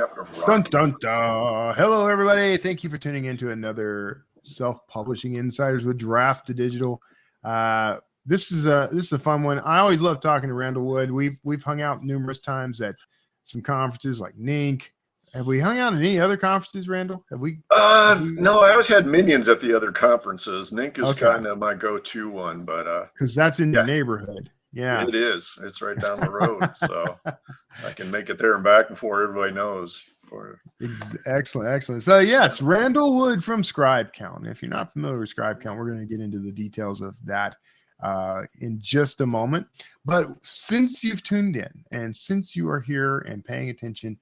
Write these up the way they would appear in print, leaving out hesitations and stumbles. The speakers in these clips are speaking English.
habit of Dun, rocking. dun, dun. Hello, everybody. Thank you for tuning in to another Self-Publishing Insiders with Draft to Digital. This is a fun one. I always love talking to Randall Wood. We've hung out numerous times at some conferences like NINC. Have we hung out at any other conferences, Randall? Have we? No, I always had minions at the other conferences. NINC is Okay. kind of my go-to one, but because that's in your neighborhood. Yeah, it is. It's right down the road, so I can make it there and back before everybody knows. Excellent. So yes, Randall Wood from ScribeCount. If you're not familiar with ScribeCount, we're going to get into the details of that in just a moment. But since you've tuned in and since you are here and paying attention,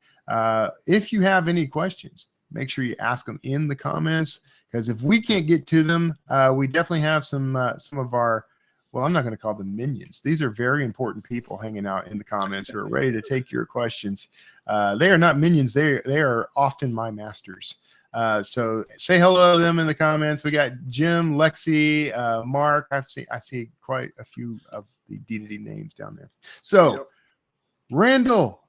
if you have any questions, make sure you ask them in the comments, because if we can't get to them, we definitely have some of our, well, I'm not going to call them minions. These are very important people hanging out in the comments who are ready to take your questions. They are not minions. They are often my masters. So say hello to them in the comments. We got Jim, Lexi, Mark. I see quite a few of the D2D names down there. So yep. Randall,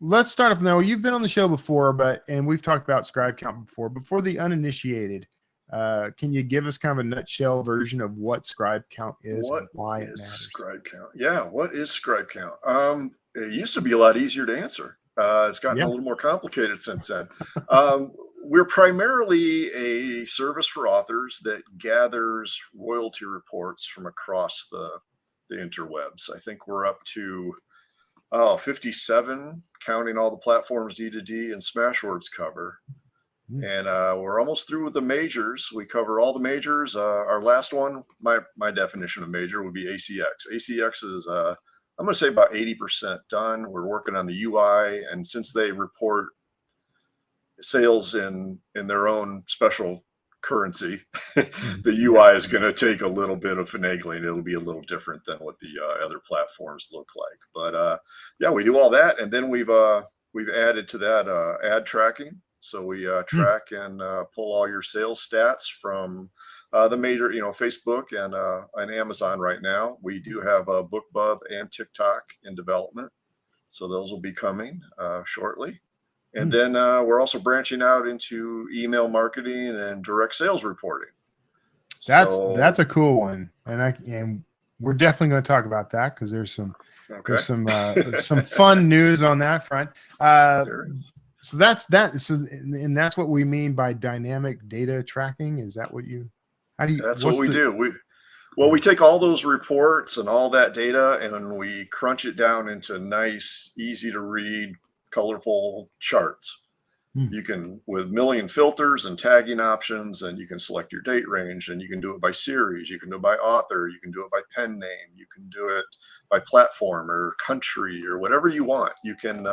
let's start off now. You've been on the show before, and we've talked about ScribeCount before. But for the uninitiated, can you give us kind of a nutshell version of what ScribeCount is and why it matters? ScribeCount? Yeah, what is ScribeCount? It used to be a lot easier to answer. It's gotten a little more complicated since then. We're primarily a service for authors that gathers royalty reports from across the interwebs. I think we're up to 57, counting all the platforms D2D and Smashwords cover. And we're almost through with the majors. We cover all the majors. Our last one, my definition of major would be ACX. ACX is, I'm going to say about 80% done. We're working on the UI. And since they report sales in their own special currency, the UI is going to take a little bit of finagling. It'll be a little different than what the other platforms look like. But yeah, we do all that. And then we've added to that ad tracking. So we track and pull all your sales stats from the major, Facebook and Amazon right now. We do have a BookBub and TikTok in development. So those will be coming shortly. And then we're also branching out into email marketing and direct sales reporting. That's a cool one. And we're definitely going to talk about that, because there's some fun news on that front. There is. So that's that. So, and that's what we mean by dynamic data tracking. Is that what you? That's what we do. We take all those reports and all that data, and we crunch it down into nice, easy to read, colorful charts. You can, with million filters and tagging options, and you can select your date range, and you can do it by series, you can do it by author, you can do it by pen name, you can do it by platform or country or whatever you want. You can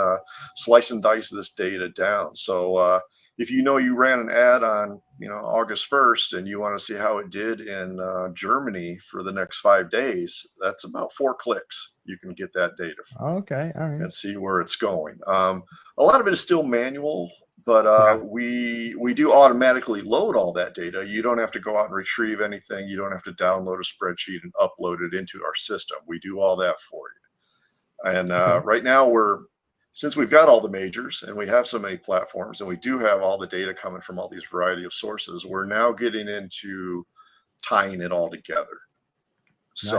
slice and dice this data down. So if you ran an ad on August 1st and you want to see how it did in Germany for the next 5 days, that's about 4 clicks. You can get that data okay, all right, and see where it's going. A lot of it is still manual, but we do automatically load all that data. You don't have to go out and retrieve anything. You don't have to download a spreadsheet and upload it into our system. We do all that for you. And right now since we've got all the majors and we have so many platforms and we do have all the data coming from all these variety of sources, we're now getting into tying it all together. Nice.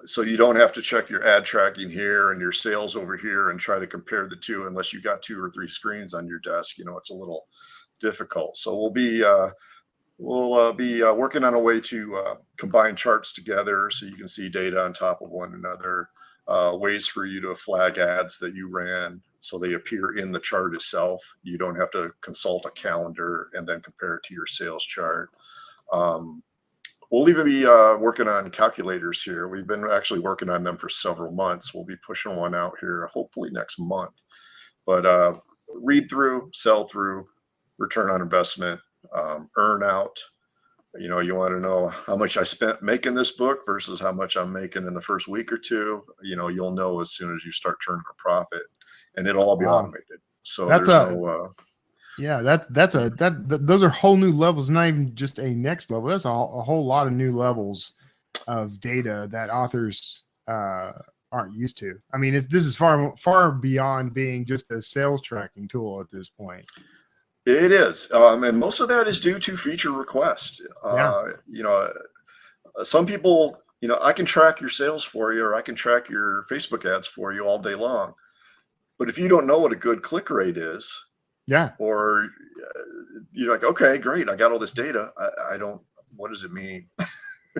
So you don't have to check your ad tracking here and your sales over here and try to compare the two unless you got 2 or 3 screens on your desk. It's a little difficult. So we'll be working on a way to combine charts together so you can see data on top of one another. Ways for you to flag ads that you ran so they appear in the chart itself. You don't have to consult a calendar and then compare it to your sales chart. We'll even be working on calculators here. We've been actually working on them for several months. We'll be pushing one out here hopefully next month. But read through, sell through, return on investment, earn out. You want to know how much I spent making this book versus how much I'm making in the first week or two. You'll know as soon as you start turning a profit, and it'll all be automated. So those are whole new levels, not even just a next level. That's a whole lot of new levels of data that authors aren't used to. I mean, this is far beyond being just a sales tracking tool at this point. It is, and most of that is due to feature request. Yeah. Some people, I can track your sales for you, or I can track your Facebook ads for you all day long. But if you don't know what a good click rate is, Yeah. or you're like, okay, great, I got all this data. I don't, what does it mean?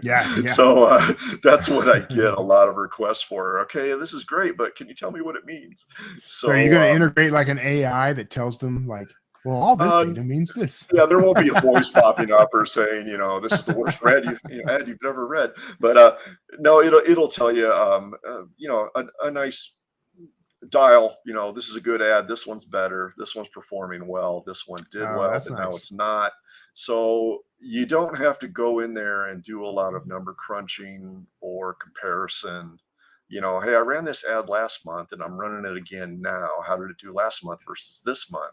Yeah. Yeah. So that's what I get a lot of requests for. Okay, this is great, but can you tell me what it means? So are you going to integrate like an AI that tells them like, well, all this data means this? Yeah, there won't be a voice popping up or saying, this is the worst ad you've never read. But no, it'll tell you, a nice dial. This is a good ad. This one's better. This one's performing well. This one did well, but now it's not. So you don't have to go in there and do a lot of number crunching or comparison. Hey, I ran this ad last month and I'm running it again now. How did it do last month versus this month?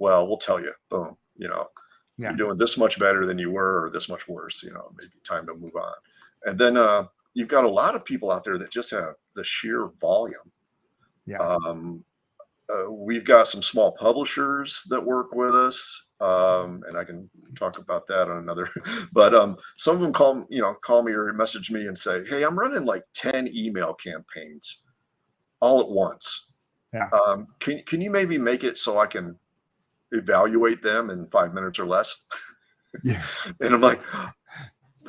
Well, we'll tell you, boom, you're doing this much better than you were, or this much worse, maybe time to move on. And then you've got a lot of people out there that just have the sheer volume. Yeah. We've got some small publishers that work with us, and I can talk about that on another, but some of them call me or message me and say, hey, I'm running like 10 email campaigns all at once. Yeah. Can you maybe make it so I can evaluate them in 5 minutes or less? Yeah. And I'm like,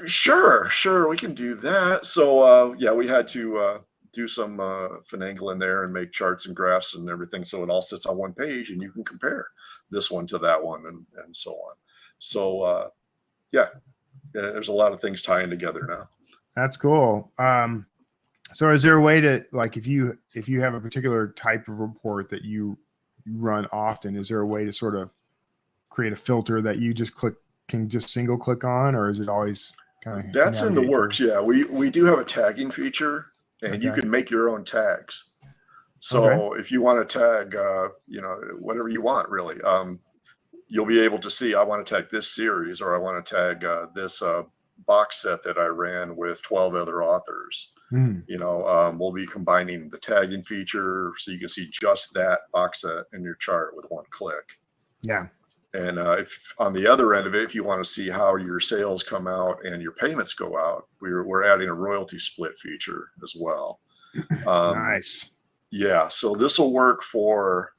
sure, we can do that. So we had to do some finagle in there and make charts and graphs and everything, so it all sits on one page and you can compare this one to that one and so on. So there's a lot of things tying together now. That's cool. So is there a way to, like, if you have a particular type of report that you run often, is there a way to sort of create a filter that you can just single click on, or is it always kind of? That's in the works. Yeah, we do have a tagging feature, and you can make your own tags. So if you want to tag, whatever you want, really, you'll be able to see, I want to tag this series, or I want to tag this box set that I ran with 12 other authors. We'll be combining the tagging feature so you can see just that box set in your chart with one click. Yeah. And if on the other end of it, if you want to see how your sales come out and your payments go out, we're adding a royalty split feature as well. Nice. Yeah. So this will work for,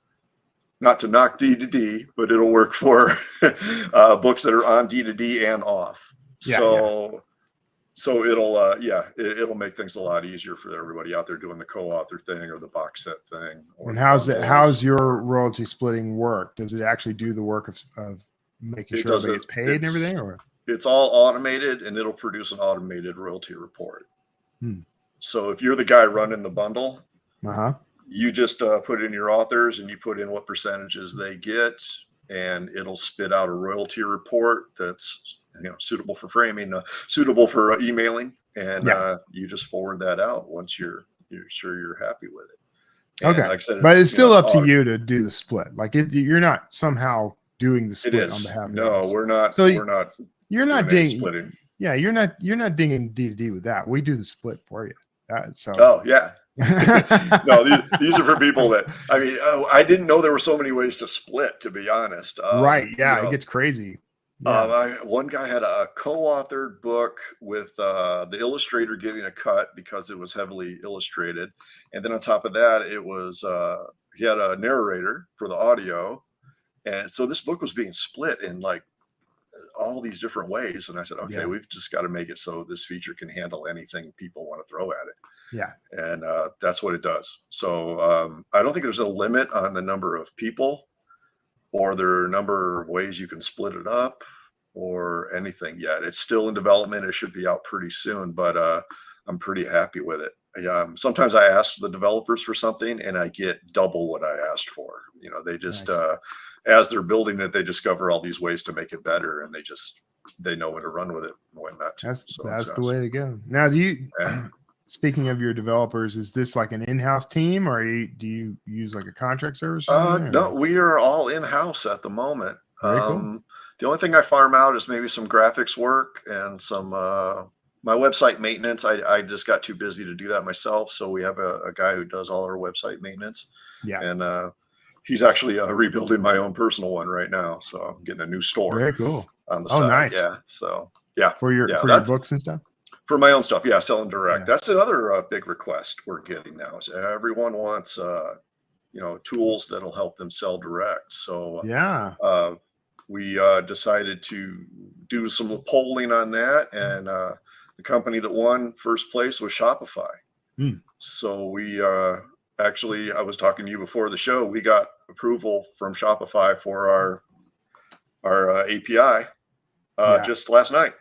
not to knock D2D, but it'll work for books that are on D2D and off. Yeah, So it'll make things a lot easier for everybody out there doing the co-author thing or the box set thing. And how's your royalty splitting work? Does it actually do the work of making sure everybody gets paid and everything? Or it's all automated, and it'll produce an automated royalty report. So if you're the guy running the bundle, you just put in your authors and you put in what percentages they get, and it'll spit out a royalty report that's suitable for framing, suitable for emailing, and you just forward that out once you're sure you're happy with it. And like I said, but it's still up to you to do the split. Like you're not somehow doing the split on behalf of No, we're not. So you're not dinging splitting. Yeah, you're not dinging D2D with that. We do the split for you. Oh yeah. No, these are for people that, I didn't know there were so many ways to split, to be honest. Right. Yeah. It gets crazy. Yeah. One guy had a co-authored book with the illustrator getting a cut because it was heavily illustrated. And then on top of that, it was, he had a narrator for the audio. And so this book was being split in like all these different ways. And I said, okay, we've just got to make it so this feature can handle anything people want to throw at it. Yeah. And that's what it does. So I don't think there's a limit on the number of people or there are a number of ways you can split it up or anything yet. It's still in development. It should be out pretty soon, but I'm pretty happy with it. Sometimes I ask the developers for something and I get double what I asked for. They just, as they're building it, they discover all these ways to make it better, and they know when to run with it and when not to. That's the way to go. Now, speaking of your developers, is this like an in-house team, or do you use like a contract service? No, we are all in-house at the moment. Very cool. The only thing I farm out is maybe some graphics work and some my website maintenance, I just got too busy to do that myself. So we have a guy who does all our website maintenance. Yeah. And he's actually rebuilding my own personal one right now. So I'm getting a new store Very cool. on the Oh, side. nice. Yeah. So yeah. For your Yeah, for your books and stuff. for my own stuff. Yeah. Selling direct. Yeah. That's another big request we're getting now is everyone wants, tools that'll help them sell direct. So Yeah. we decided to do some polling on that, and the company that won first place was Shopify. So we actually, I was talking to you before the show, we got approval from Shopify for our API just last night.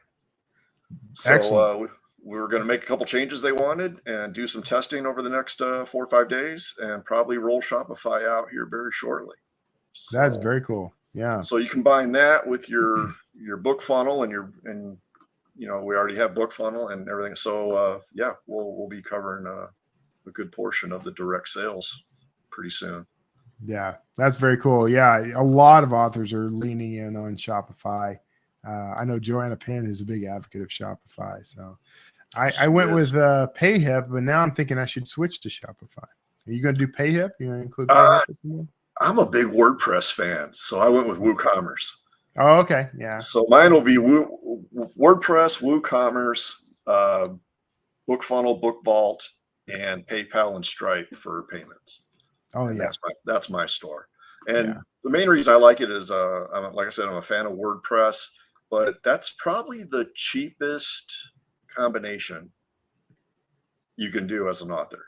So we were going to make a couple changes they wanted and do some testing over the next 4 or 5 days, and probably roll Shopify out here very shortly. So, that's very cool. Yeah. So you combine that with your book funnel and we already have book funnel and everything. So yeah, we'll be covering a good portion of the direct sales pretty soon. Yeah, that's very cool. Yeah, a lot of authors are leaning in on Shopify. I know Joanna Penn is a big advocate of Shopify. So I went with PayHip, but now I'm thinking I should switch to Shopify. Are you going to do PayHip? You going to include PayHip? I'm a big WordPress fan, so I went with WooCommerce. Oh, okay. Yeah. So mine will be WordPress, WooCommerce, Book Funnel, Book Vault, and PayPal and Stripe for payments. Oh, and yeah. That's my store. And the main reason I like it is, like I said, I'm a fan of WordPress, but that's probably the cheapest combination you can do as an author.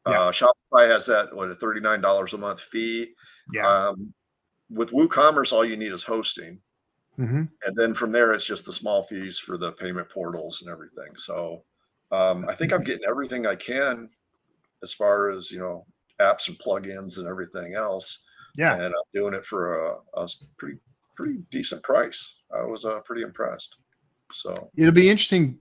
Shopify has that, a $39 a month fee. Yeah. With WooCommerce, all you need is hosting. And then from there, it's just the small fees for the payment portals and everything. So I think I'm getting everything I can as far as, apps and plugins and everything else. Yeah. And I'm doing it for a pretty decent price. I was pretty impressed. So it'll be interesting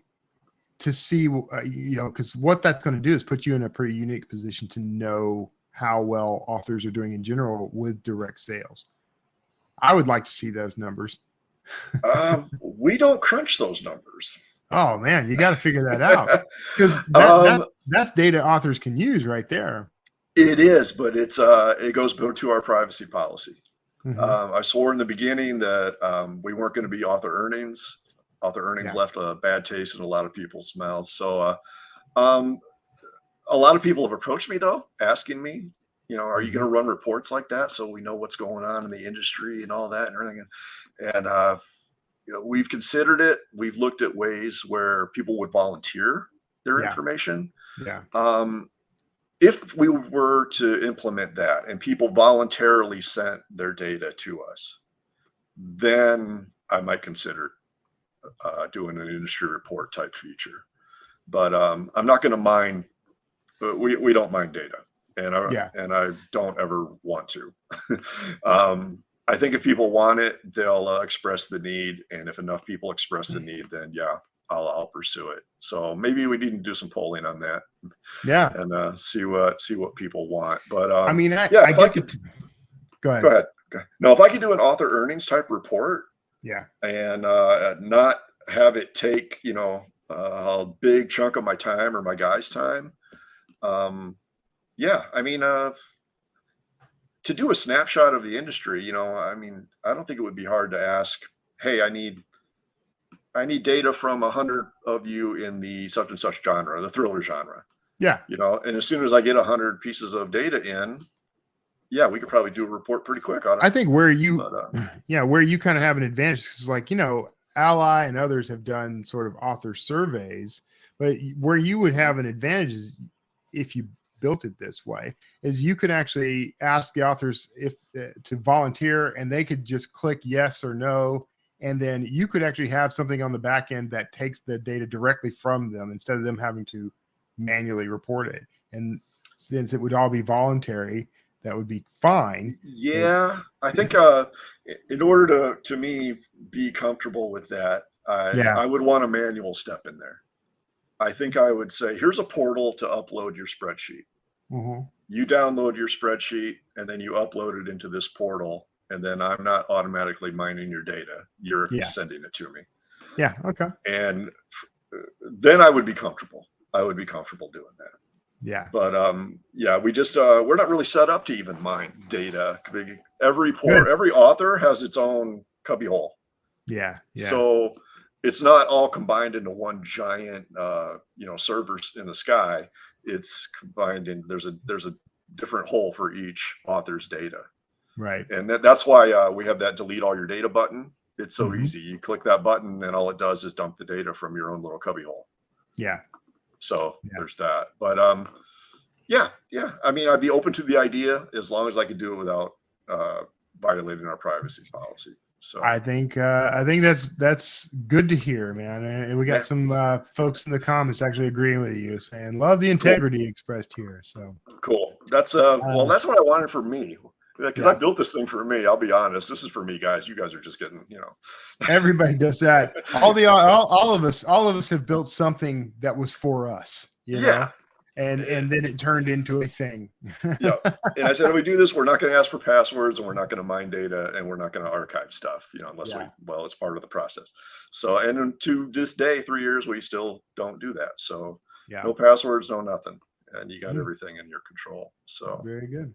to see, because what that's going to do is put you in a pretty unique position to know how well authors are doing in general with direct sales. I would like to see those numbers. We don't crunch those numbers. Oh man, you got to figure that out, because that's data authors can use right there. It is, but it goes to our privacy policy. I swore in the beginning that we weren't going to be author earnings. Author earnings left a bad taste in a lot of people's mouths. So a lot of people have approached me though, asking me, are you going to run reports like that so we know what's going on in the industry and all that and everything? And we've considered it. We've looked at ways where people would volunteer their information. If we were to implement that and people voluntarily sent their data to us, then I might consider doing an industry report type feature. But I'm not going to mind. We don't mind data, and I don't ever want to. I think if people want it, they'll express the need, and if enough people express the need, then I'll pursue it. So maybe we need to do some polling on that. And see what people want. But I mean, if I could go ahead. No, if I could do an author earnings type report, and not have it take a big chunk of my time or my guys' time. I mean, to do a snapshot of the industry, I mean, I don't think it would be hard to ask, hey, I need data from 100 of you in the such and such genre, the thriller genre. And as soon as I get 100 pieces of data in, we could probably do a report pretty quick on it. I think where you kind of have an advantage is like, Ally and others have done sort of author surveys, but where you would have an advantage is if you built it this way, is you could actually ask the authors to volunteer, and they could just click yes or no. And then you could actually have something on the back end that takes the data directly from them instead of them having to manually report it. And since it would all be voluntary, that would be fine. I think in order to me be comfortable with that, I would want a manual step in there. I think I would say, here's a portal to upload your spreadsheet. You download your spreadsheet and then you upload it into this portal. And then I'm not automatically mining your data. You're sending it to me. Okay. And then I would be comfortable. I would be comfortable doing that. Yeah. But yeah, we just we're not really set up to even mine data. Every author has its own cubby hole. Yeah. Yeah. So it's not all combined into one giant servers in the sky. It's combined in there's a different hole for each author's data. Right. And that's why we have that delete all your data button. It's so Mhm. easy. You click that button and all it does is dump the data from your own little cubby hole. Yeah. So there's that. But yeah. I mean, I'd be open to the idea as long as I could do it without violating our privacy policy. So I think that's good to hear, man. And we got some folks in the comments actually agreeing with you, saying love the integrity expressed here. So cool. That's well, that's what I wanted for me. Because I built this thing for me. I'll be honest. This is for me, guys. You guys are just getting, Everybody does that. All of us have built something that was for us. You know? And then it turned into a thing. Yeah. And I said, if we do this, we're not going to ask for passwords, and we're not going to mine data, and we're not going to archive stuff, unless it's part of the process. So, and to this day, 3 years, we still don't do that. So no passwords, no nothing. And you got everything in your control. So very good.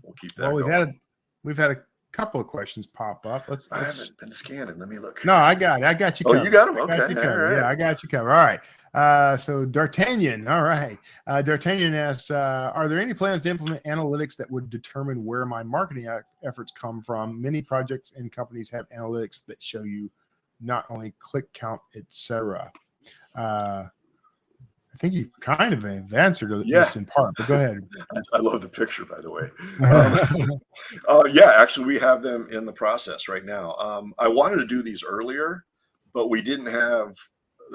We'll keep that going. We've had a couple of questions pop up. I haven't been scanning. Let me look. No, I got you covered. Oh, you got them? Okay. All right. Yeah, I got you covered. All right. So D'Artagnan. All right. D'Artagnan asks, are there any plans to implement analytics that would determine where my marketing efforts come from? Many projects and companies have analytics that show you not only click count, etc. I think you kind of have answered this in part, but go ahead. I love the picture, by the way. Actually, we have them in the process right now. I wanted to do these earlier, but we didn't have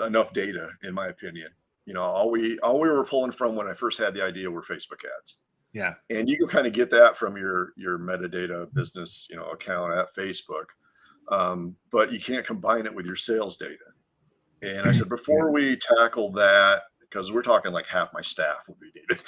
enough data, in my opinion. All we were pulling from when I first had the idea were Facebook ads. Yeah. And you can kind of get that from your metadata business, account at Facebook. But you can't combine it with your sales data. And I said, before we tackle that, because we're talking like half my staff will be needed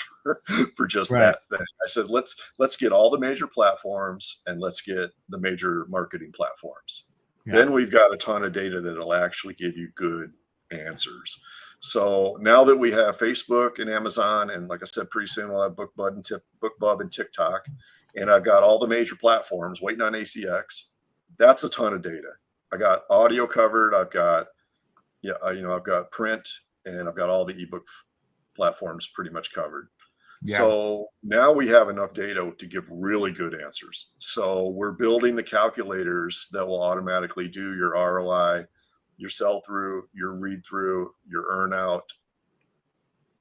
for just that thing. I said, let's get all the major platforms and let's get the major marketing platforms. Yeah. Then we've got a ton of data that'll actually give you good answers. So now that we have Facebook and Amazon, and like I said, pretty soon we'll have BookBub and TikTok, and I've got all the major platforms waiting on ACX. That's a ton of data. I got audio covered. I've got, I've got print, and I've got all the ebook platforms pretty much covered. Yeah. So now we have enough data to give really good answers. So we're building the calculators that will automatically do your ROI, your sell through, your read through, your earn out,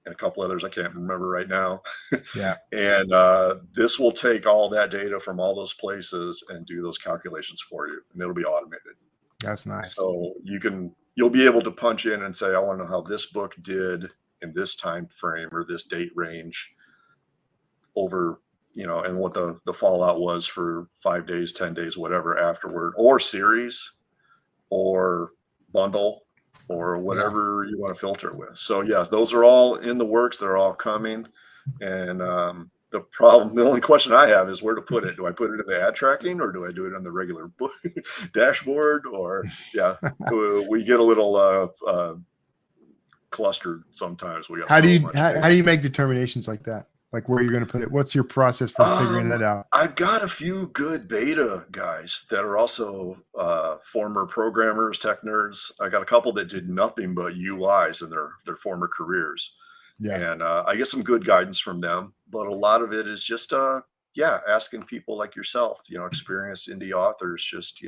and a couple others I can't remember right now. Yeah. And this will take all that data from all those places and do those calculations for you, and it'll be automated. That's nice. So you'll be able to punch in and say, I want to know how this book did in this time frame or this date range over, and what the fallout was for 5 days, 10 days, whatever afterward, or series or bundle or whatever you want to filter with. So yeah, those are all in the works. They're all coming. And the only question I have is where to put it. Do I put it in the ad tracking, or do I do it on the regular book dashboard? Or we get a little clustered sometimes. We got how do you make determinations like that? Like where you're going to put it? What's your process for figuring that out? I've got a few good beta guys that are also former programmers, tech nerds. I got a couple that did nothing but UIs in their former careers. Yeah. And I get some good guidance from them, but a lot of it is just, asking people like yourself, experienced indie authors, just,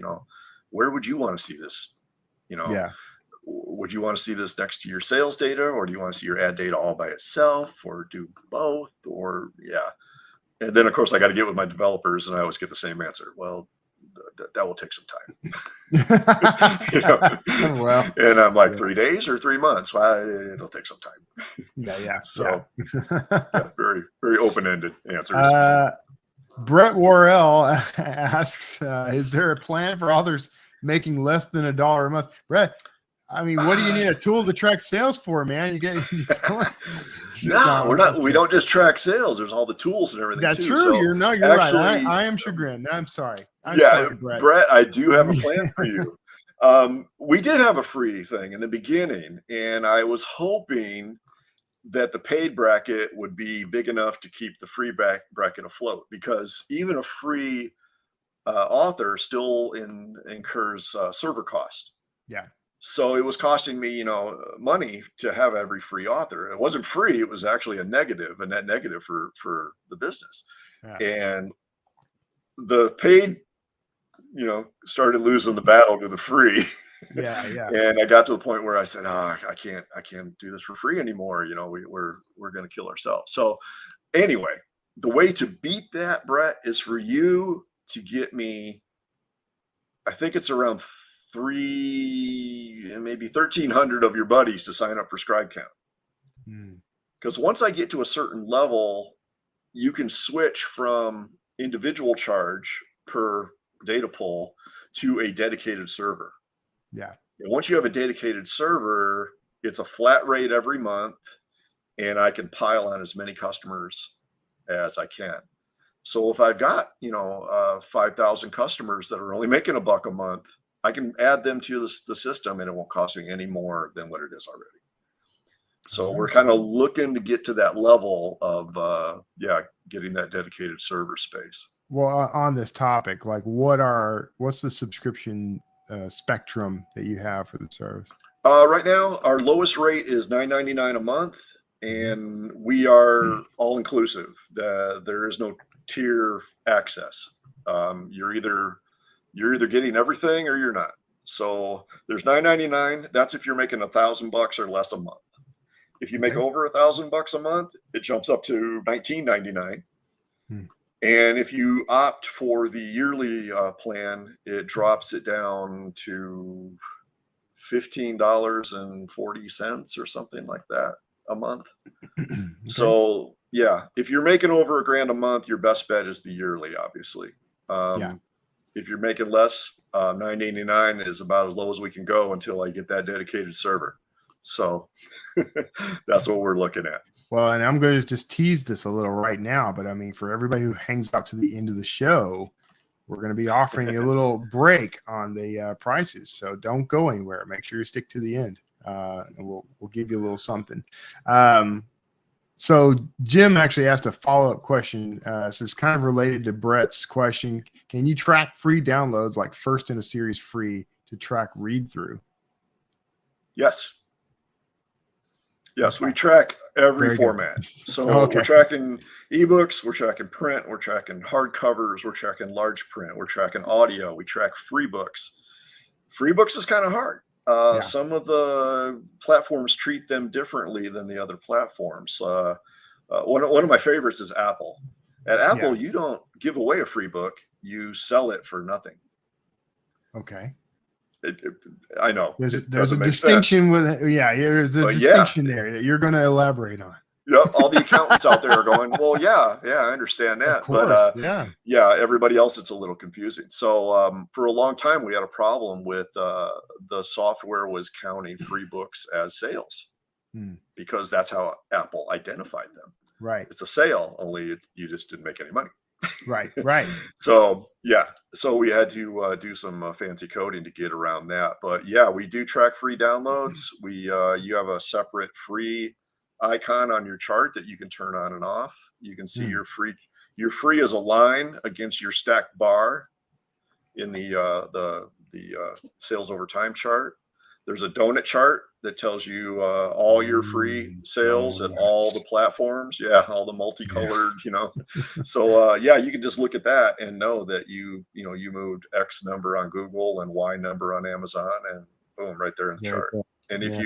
where would you want to see this? Would you want to see this next to your sales data, or do you want to see your ad data all by itself, or do both? Or and then of course I got to get with my developers, and I always get the same answer. Well, that will take some time. Well, and I'm like 3 days or 3 months. Well, it'll take some time. Yeah. So very, very open-ended answers. Brett Worrell asks, is there a plan for authors making less than $1 a month? Brett, I mean, what do you need a tool to track sales for, man? No, we're not. We don't just track sales. There's all the tools and everything. That's too. true. So you're right. I am chagrined. I'm sorry. Brett, I do have a plan for you. We did have a free thing in the beginning, and I was hoping that the paid bracket would be big enough to keep the free bracket afloat, because even a free author still incurs server cost. Yeah. So it was costing me, money to have every free author. It wasn't free; it was actually a net negative for the business. Yeah. And the paid, started losing the battle to the free. Yeah. Yeah. And I got to the point where I said, I can't do this for free anymore. We're going to kill ourselves. So anyway, the way to beat that, Brett, is for you to get me, I think it's around 1,300 of your buddies to sign up for ScribeCount. Because once I get to a certain level, you can switch from individual charge per data pull to a dedicated server. Yeah. And once you have a dedicated server, it's a flat rate every month, and I can pile on as many customers as I can. So if I've got, 5,000 customers that are only making $1 a month, I can add them to the system, and it won't cost me any more than what it is already. So we're kind of looking to get to that level of, getting that dedicated server space. Well, on this topic, like what's the subscription spectrum that you have for the service? Right now, our lowest rate is $9.99 a month, and we are all inclusive. There is no tier access. You're either getting everything or you're not. So there's $9.99. That's if you're making $1,000 or less a month. If you make over $1,000 a month, it jumps up to $19.99. And if you opt for the yearly plan, it drops it down to $15.40 or something like that a month. So yeah, if you're making over $1,000 a month, your best bet is the yearly, obviously. If you're making less, $9.89 is about as low as we can go until I get that dedicated server. So that's what we're looking at. Well, and I'm going to just tease this a little right now, but I mean, for everybody who hangs out to the end of the show, we're going to be offering you a little break on the prices. So don't go anywhere. Make sure you stick to the end, and we'll give you a little something. So Jim actually asked a follow-up question. This is kind of related to Brett's question. Can you track free downloads like first in a series free to track read through? Yes. Yes, we track every format. So we're tracking ebooks, we're tracking print, we're tracking hardcovers, we're tracking large print, we're tracking audio, we track free books. Free books is kind of hard. Some of the platforms treat them differently than the other platforms. One of my favorites is Apple. At Apple, you don't give away a free book, you sell it for nothing. Okay. I know there's a distinction with there's a distinction there that you're going to elaborate on. Yep, all the accountants out there are going, well, yeah, I understand that, but everybody else, it's a little confusing. So for a long time, we had a problem with the software was counting free books as sales because that's how Apple identified them. Right, it's a sale, only you just didn't make any money. Right. So we had to do some fancy coding to get around that. But we do track free downloads. You have a separate free icon on your chart that you can turn on and off. You can see your free as a line against your stacked bar in the sales over time chart. There's a donut chart that tells you all your free sales at all the platforms. All the multicolored, So you can just look at that and know that you moved X number on Google and Y number on Amazon, and boom, right there in the chart. Cool. And if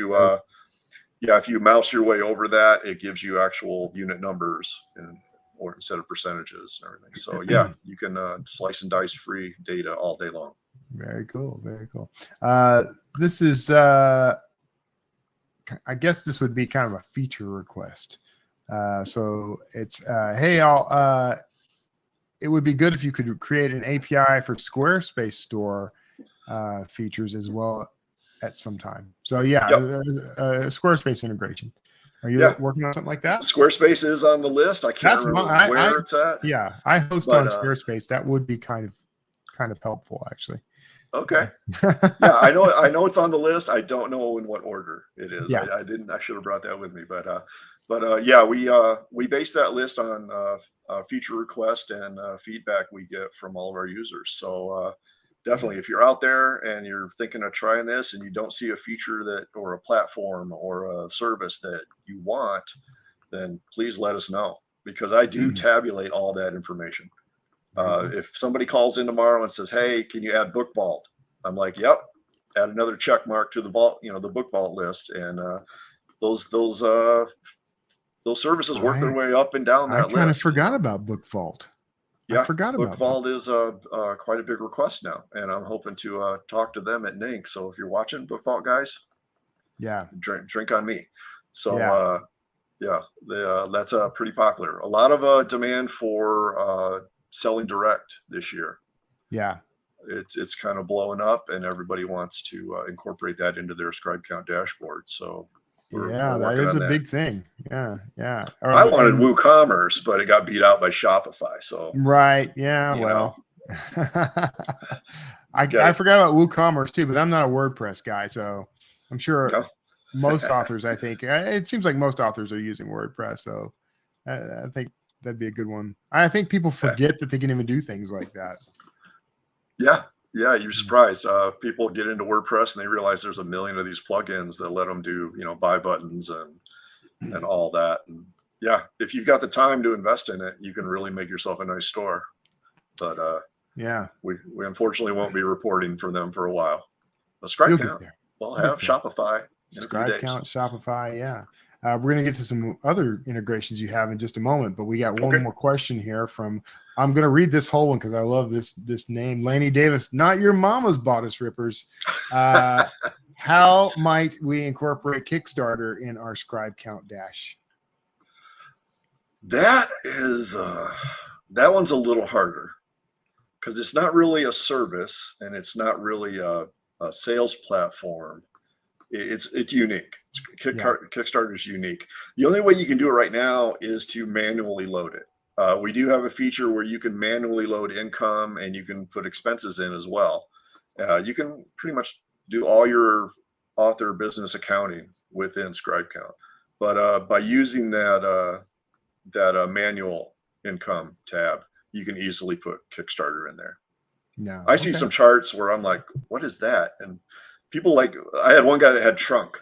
if you mouse your way over that, it gives you actual unit numbers or instead of percentages and everything. So you can slice and dice free data all day long. Very cool. This is I guess this would be kind of a feature request. So it's hey all, it would be good if you could create an API for Squarespace store features as well at some time. So Squarespace integration. Are you working on something like that? Squarespace is on the list. I can't remember where it's at. Yeah, I host on Squarespace. That would be kind of helpful, actually. Okay. Yeah, I know it's on the list. I don't know in what order it is. Yeah. I should have brought that with me, but yeah, we base that list on feature request and feedback we get from all of our users. So definitely, if you're out there and you're thinking of trying this and you don't see a feature that or a platform or a service that you want, then please let us know, because I do tabulate all that information. If somebody calls in tomorrow and says, "Hey, can you add Book Vault?" I'm like, "Yep." Add another check mark to the vault, the Book Vault list, and those services work their way up and down I that kind of list. forgot about Book Vault. Yeah, I forgot Book about Vault is quite a big request now, and I'm hoping to talk to them at NINC. So if you're watching, Book Vault guys, Yeah. drink on me. So Yeah. yeah, that's pretty popular. A lot of demand for selling direct this year. Yeah. It's kind of blowing up, and everybody wants to incorporate that into their ScribeCount dashboard. So we're Yeah, that working is on a that. big thing. Yeah. Yeah. I wanted WooCommerce, but it got beat out by Shopify. So Right. Yeah. you Well, I Got forgot about WooCommerce too, but I'm not a WordPress guy, so I'm sure no. most authors, I think it seems like most authors are using WordPress. So I think that'd be a good one. I think people forget that they can even do things like that. Yeah. You're surprised. People get into WordPress and they realize there's a million of these plugins that let them do, buy buttons and all that. And yeah, if you've got the time to invest in it, you can really make yourself a nice store. But yeah, we unfortunately won't be reporting from them for a while. But you'll get ScribeCount, there. we'll have Shopify in a few days. ScribeCount, Shopify, yeah. We're going to get to some other integrations you have in just a moment, but we got one more question here from, I'm going to read this whole one because I love this name, Laney Davis. Not your mama's bodice rippers. How might we incorporate Kickstarter in our ScribeCount dash? That is that one's a little harder because it's not really a service and it's not really a sales platform. It's unique. Kickstarter is unique. The only way you can do it right now is to manually load it. We do have a feature where you can manually load income and you can put expenses in as well. You can pretty much do all your author business accounting within ScribeCount, but by using that manual income tab, you can easily put Kickstarter in there. No, I see some charts where I'm like, what is that? And people I had one guy that had trunk.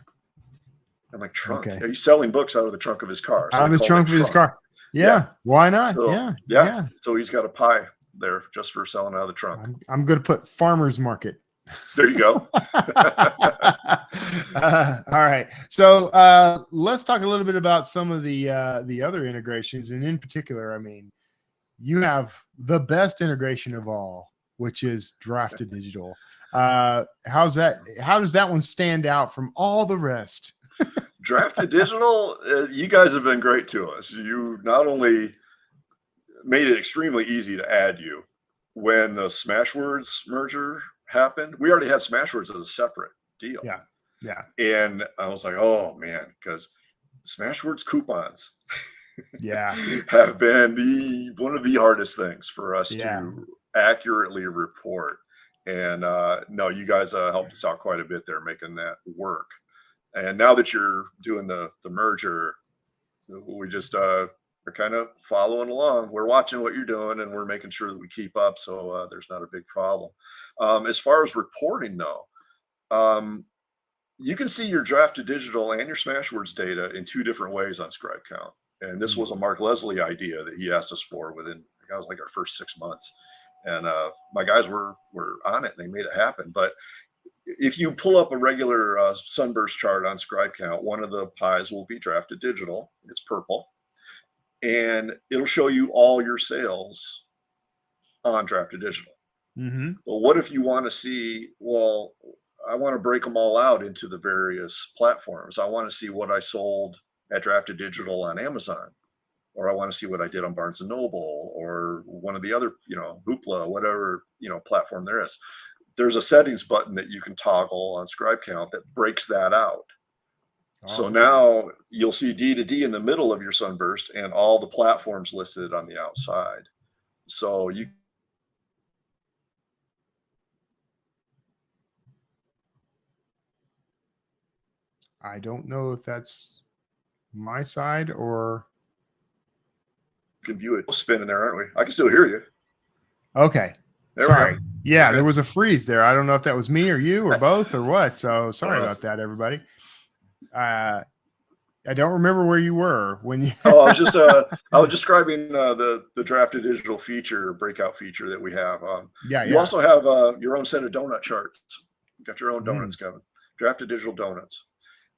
I'm like, trunk? Okay. He's selling books out of the trunk of his car. Out of the trunk of his car. Yeah. Why not? So, yeah. So he's got a pie there just for selling out of the trunk. I'm going to put farmer's market. There you go. All right. So let's talk a little bit about some of the other integrations. And in particular, I mean, you have the best integration of all, which is Draft to Digital. How does that one stand out from all the rest? Draft to Digital, you guys have been great to us. You not only made it extremely easy to add you when the Smashwords merger happened. We already had Smashwords as a separate deal. Yeah. And I was like, oh man, because Smashwords coupons have been one of the hardest things for us to accurately report. And no, you guys helped us out quite a bit there making that work. And now that you're doing the merger, we just are kind of following along. We're watching what you're doing and we're making sure that we keep up, so there's not a big problem. As far as reporting though, you can see your Draft to Digital and your Smashwords data in two different ways on ScribeCount. And this was a Mark Leslie idea that he asked us for within, I was like our first 6 months. And my guys were on it and they made it happen. But if you pull up a regular Sunburst chart on ScribeCount, one of the pies will be Draft to Digital. It's purple. And it'll show you all your sales on Draft to Digital. But what if you want to see, well, I want to break them all out into the various platforms. I want to see what I sold at Draft to Digital on Amazon, or I want to see what I did on Barnes & Noble or one of the other, Hoopla, whatever, platform there is. There's a settings button that you can toggle on ScribeCount that breaks that out. So now you'll see D to D in the middle of your Sunburst and all the platforms listed on the outside. So I don't know if that's my side or. You can view it spinning there, aren't we? I can still hear you. Okay. There we Sorry. go. Yeah, Okay. there was a freeze there. I don't know if that was me or you or both or what. So sorry about that, everybody. I don't remember where you were when you. Oh, I was describing the drafted digital feature, breakout feature that we have. You also have your own set of donut charts. You got your own donuts, Kevin. Drafted digital donuts.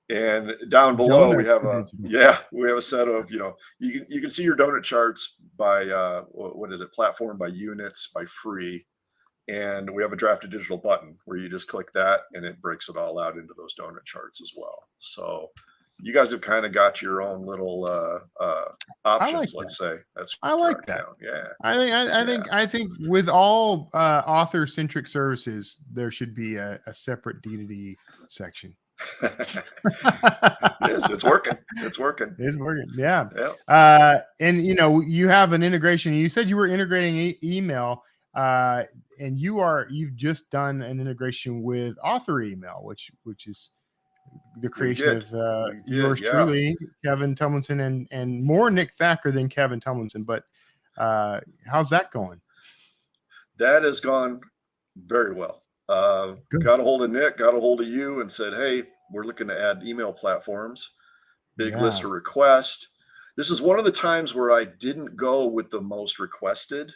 And down below we have a set of, you can see your donut charts by what is it, platform, by units, by free. And we have a drafted digital button where you just click that and it breaks it all out into those donut charts as well. So you guys have kind of got your own little options, let's say. I like that. Yeah. I think with all author centric services, there should be a separate D2D section. It's working. Yeah. And you have an integration. You said you were integrating email, and you've just done an integration with author email, which is the creation of yours truly, Kevin Tumlinson, and more Nick Thacker than Kevin Tumlinson. But how's that going? That has gone very well. Got a hold of Nick, got a hold of you, and said, hey, we're looking to add email platforms. Big list of requests. This is one of the times where I didn't go with the most requested,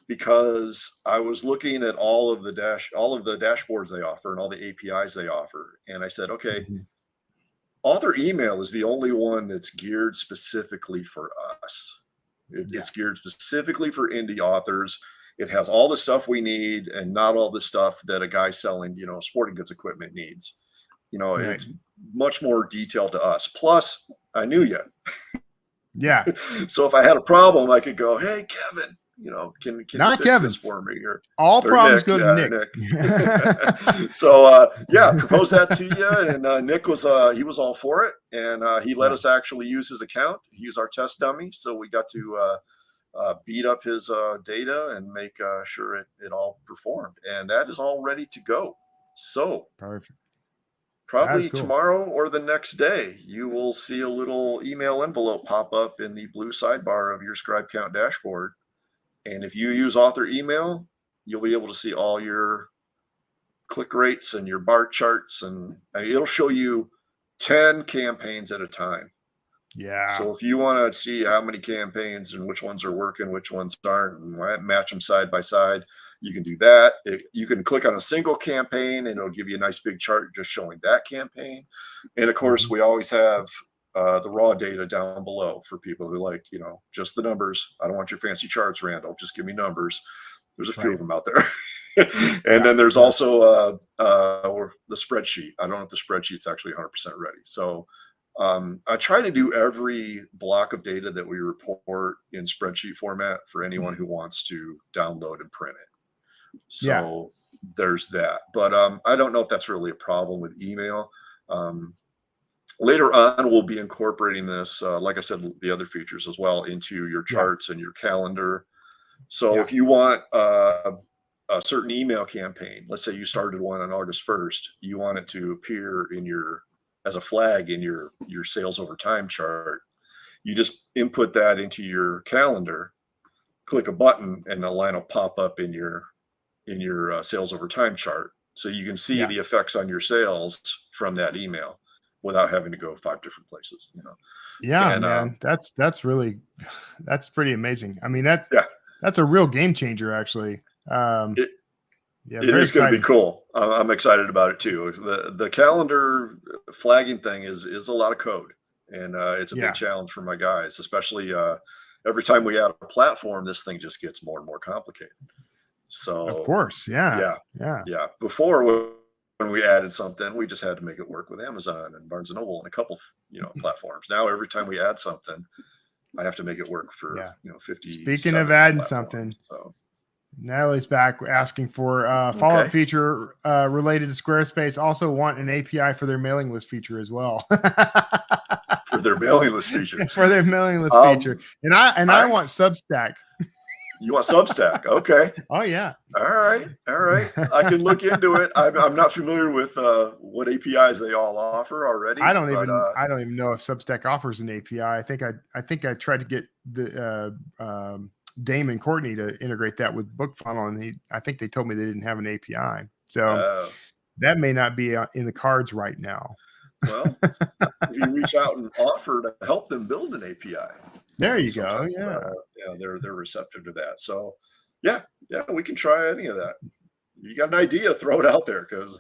because I was looking at all of the dashboards they offer and all the APIs they offer. And I said, okay, author email is the only one that's geared specifically for us. It's geared specifically for indie authors. It has all the stuff we need and not all the stuff that a guy selling, sporting goods equipment needs. It's much more detailed to us. Plus, I knew you. Yeah. So if I had a problem, I could go, hey, Kevin, can you fix Kevin. this for me? All problems Nick. go to Nick. So propose that to you, and Nick was he was all for it, and he let us actually use his account. He used our test dummy, so we got to beat up his data and make sure it all performed, and that is all ready to go. So perfect. Probably tomorrow or the next day, you will see a little email envelope pop up in the blue sidebar of your ScribeCount dashboard. And if you use author email, you'll be able to see all your click rates and your bar charts, and it'll show you 10 campaigns at a time. Yeah. So if you want to see how many campaigns and which ones are working, which ones aren't, and match them side by side, you can do that. You can click on a single campaign and it'll give you a nice big chart just showing that campaign. And of course, we always have the raw data down below for people who like, just the numbers. I don't want your fancy charts, Randall. Just give me numbers. There's a few of them out there. And then there's also the spreadsheet. I don't know if the spreadsheet's actually 100% ready. So I try to do every block of data that we report in spreadsheet format for anyone who wants to download and print it. So there's that. But I don't know if that's really a problem with email. Later on, we'll be incorporating this, like I said, the other features as well into your charts and your calendar. So if you want a certain email campaign, let's say you started one on August 1st, you want it to appear in as a flag in your sales over time chart, you just input that into your calendar, click a button, and the line will pop up in your sales over time chart. So you can see the effects on your sales from that email without having to go 5 different places, Yeah, and, man, that's pretty amazing. I mean, that's a real game changer, actually. It is going to be cool. I'm excited about it too. The calendar flagging thing is a lot of code, and it's a big challenge for my guys, especially every time we add a platform, this thing just gets more and more complicated. So of course, yeah. Before, when we added something, we just had to make it work with Amazon and Barnes and Noble and a couple, platforms. Now every time we add something, I have to make it work for 50. Speaking of adding something, so Natalie's back asking for a follow-up feature related to Squarespace. Also want an API for their mailing list feature as well. For their mailing list feature. For their mailing list feature. And I want Substack. You want Substack? Okay. Oh yeah. All right. I can look into it. I'm not familiar with what APIs they all offer already, I don't but even know if Substack offers an API. I think I tried to get the Dame and Courtney to integrate that with BookFunnel, and I think they told me they didn't have an API. So that may not be in the cards right now. Well, if you reach out and offer to help them build an API, there you go. Yeah, they're receptive to that. So, yeah, we can try any of that. You got an idea, throw it out there, because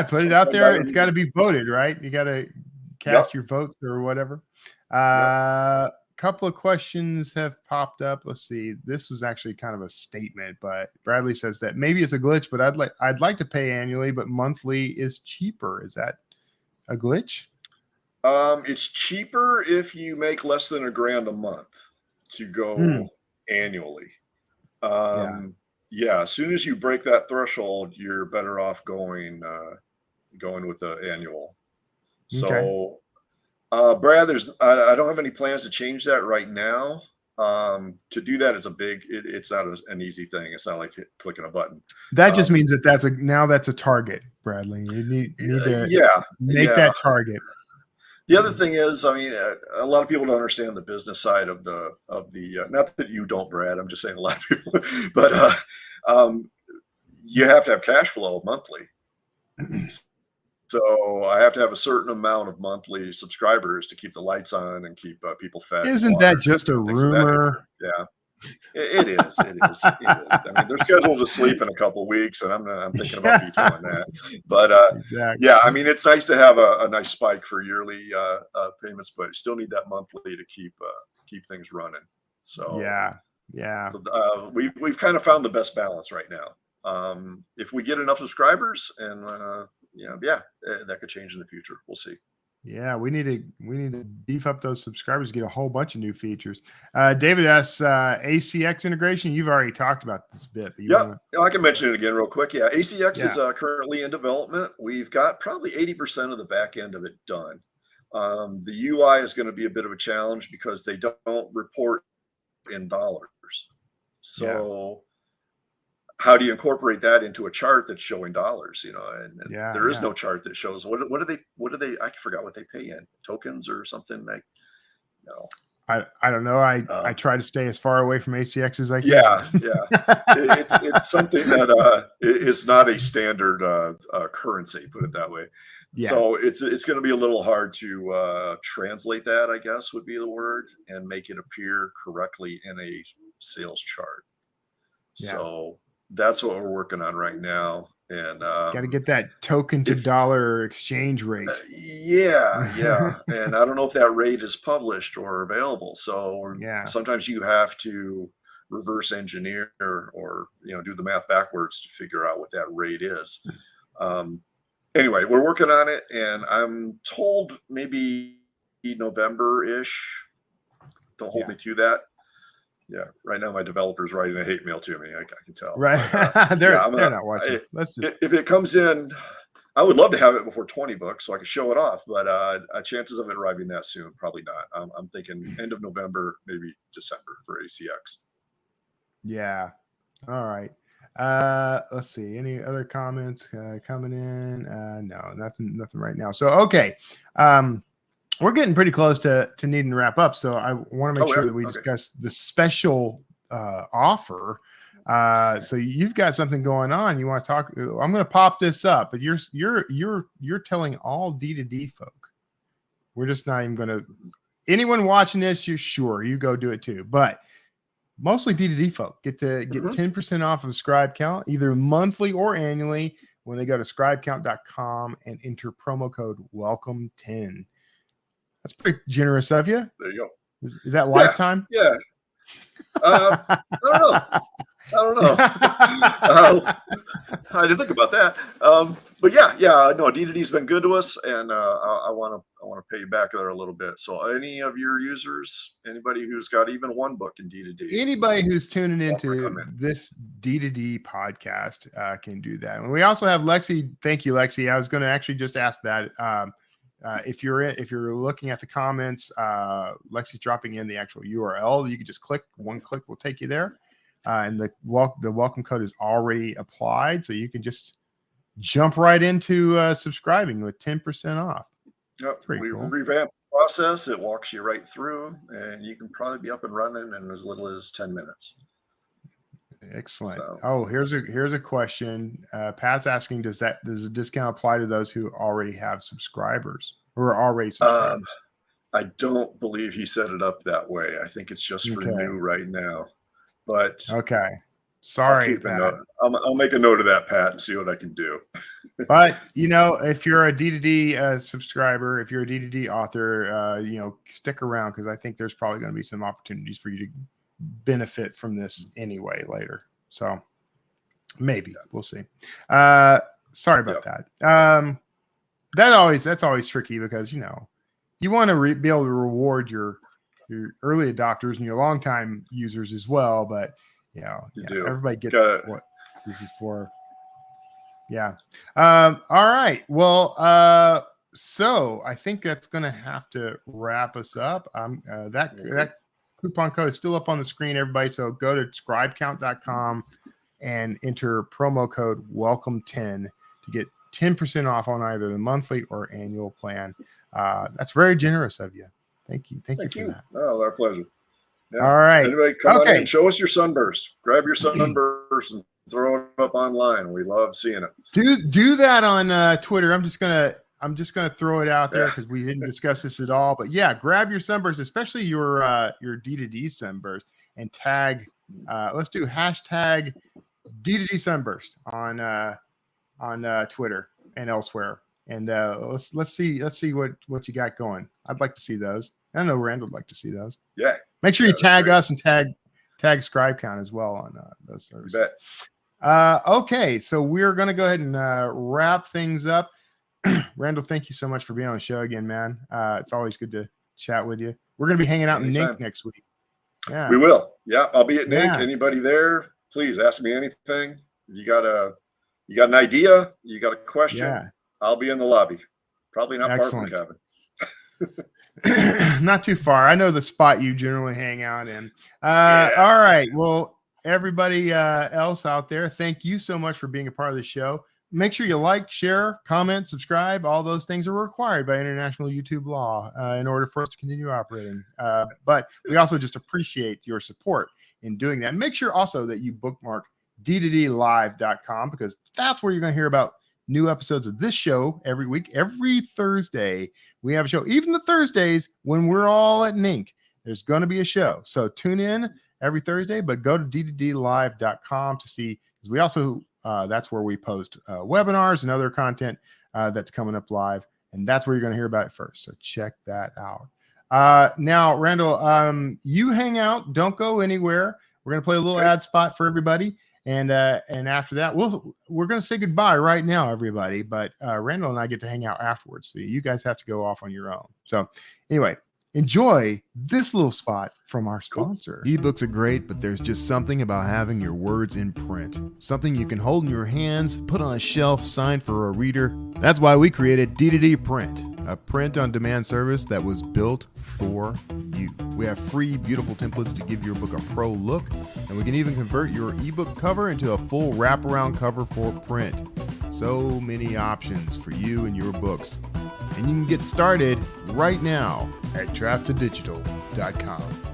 put it out there. It's got to be voted, right? You got to cast your votes or whatever. Couple of questions have popped up. Let's see. This was actually kind of a statement, but Bradley says that maybe it's a glitch, but I'd like to pay annually, but monthly is cheaper. Is that a glitch? It's cheaper if you make less than $1,000 a month to go annually. As soon as you break that threshold, you're better off going with the annual. So, Brad, I don't have any plans to change that right now. To do that is it's not an easy thing. It's not like clicking a button. That just means that's a target, Bradley. You need to make that target. The other thing is, I mean, a lot of people don't understand the business side of the not that you don't, Brad. I'm just saying a lot of people, but you have to have cash flow monthly. So I have to have a certain amount of monthly subscribers to keep the lights on and keep people fed. Isn't that just a rumor? Yeah, it is. It is. I mean, they're scheduled to sleep in a couple of weeks, and I'm thinking about detailing that. But exactly. I mean, it's nice to have a nice spike for yearly payments, but you still need that monthly to keep things running. So yeah. So, we've kind of found the best balance right now. If we get enough subscribers, and that could change in the future. We'll see. Yeah, we need to beef up those subscribers, get a whole bunch of new features. David asks, ACX integration. You've already talked about this bit. But I can mention it again real quick. Yeah, ACX is currently in development. We've got probably 80% of the back end of it done. The UI is going to be a bit of a challenge because they don't report in dollars. So how do you incorporate that into a chart that's showing dollars? And there is no chart that shows what do they? I forgot what they pay in tokens or something like. No, I don't know. I try to stay as far away from ACX as I can. It's something that is not a standard currency. Put it that way. Yeah. So it's going to be a little hard to translate that, I guess would be the word, and make it appear correctly in a sales chart. So that's what we're working on right now. And got to get that token to dollar exchange rate. And I don't know if that rate is published or available. So sometimes you have to reverse engineer or do the math backwards to figure out what that rate is. Anyway, we're working on it, and I'm told maybe November-ish. Don't hold me to that. Yeah, right now my developer's writing a hate mail to me. I can tell. Right, they're not watching. If it comes in, I would love to have it before 20 books so I can show it off. But chances of it arriving that soon, probably not. I'm thinking end of November, maybe December for ACX. Yeah. All right. Let's see. Any other comments coming in? No, nothing right now. So okay. We're getting pretty close to needing to wrap up. So I want to make sure that we discuss the special offer. So you've got something going on. You want to talk? I'm going to pop this up, but you're telling all D2D folk. We're just not even going to. Anyone watching this, you're sure you go do it too. But mostly D2D folk get 10% off of ScribeCount, either monthly or annually, when they go to ScribeCount.com and enter promo code WELCOME10. That's pretty generous of you. There you go. Is that lifetime? Yeah. I don't know. I didn't think about that. But no, D2D's been good to us, and I want to pay you back there a little bit. So any of your users, anybody who's got even one book in D2D, anybody who's tuning into this D2D podcast can do that. And we also have Lexi. Thank you, Lexi. I was going to actually just ask that. If you're looking at the comments, Lexi's dropping in the actual URL. You can just click. One click will take you there. and the welcome code is already applied, so you can just jump right into subscribing with 10% off. Yep. Pretty We cool. revamped the process. It walks you right through, and you can probably be up and running in as little as 10 minutes. Excellent. So, Oh, here's a question. Pat's asking, does the discount apply to those who already have subscribers or are already subscribers? I don't believe he set it up that way. I think it's just for new right now. But okay, sorry, Pat. I'll make a note of that, Pat, and see what I can do. But if you're a D2D subscriber, if you're a D2D author, stick around, because I think there's probably going to be some opportunities for you to benefit from this anyway later. So maybe we'll see. Sorry about that. That's always tricky, because you want to be able to reward your early adopters and your longtime users as well, but everybody gets what this is for. Yeah. All right. Well, so I think that's going to have to wrap us up. That coupon code is still up on the screen, everybody. So go to ScribeCount.com and enter promo code WELCOME10 to get 10% off on either the monthly or annual plan. That's very generous of you. Thank you. Thank you for that. Oh, our pleasure. Yeah. All right. Anyway, come on in. Show us your sunburst. Grab your sunburst and throw it up online. We love seeing it. Do that on Twitter. I'm just gonna throw it out there, because we didn't discuss this at all. But yeah, grab your sunburst, especially your D2D sunburst, and tag. Let's do hashtag D2D sunburst on Twitter and elsewhere. And let's see what you got going. I'd like to see those. I know Randall would like to see those. Yeah. Make sure you tag us and tag ScribeCount as well on those services. Okay, so we're going to go ahead and wrap things up. Randall, thank you so much for being on the show again, man. It's always good to chat with you. We're going to be hanging out in NINC next week. Yeah, we will. Yeah, I'll be at NINC. Anybody there, please ask me anything. You got an idea? You got a question? Yeah. I'll be in the lobby. Probably not far from Kevin. Not too far. I know the spot you generally hang out in. All right. Well, everybody else out there, thank you so much for being a part of the show. Make sure you like, share, comment, subscribe. All those things are required by international YouTube law in order for us to continue operating. But we also just appreciate your support in doing that. Make sure also that you bookmark d2dlive.com, because that's where you're going to hear about new episodes of this show every week. Every Thursday, we have a show. Even the Thursdays when we're all at NINC, there's going to be a show. So tune in every Thursday, but go to d2dlive.com to see, because we also, that's where we post webinars and other content that's coming up live. And that's where you're going to hear about it first. So check that out. Now, Randall, you hang out. Don't go anywhere. We're going to play a little ad spot for everybody. And after that, we're going to say goodbye right now, everybody. But Randall and I get to hang out afterwards. So you guys have to go off on your own. So anyway, enjoy this little spot from our sponsor. Ebooks are great, but there's just something about having your words in print. Something you can hold in your hands, put on a shelf, sign for a reader. That's why we created D2D Print, a print-on-demand service that was built for you. We have free, beautiful templates to give your book a pro look, and we can even convert your ebook cover into a full wraparound cover for print. So many options for you and your books. And you can get started right now at draftedigital.com.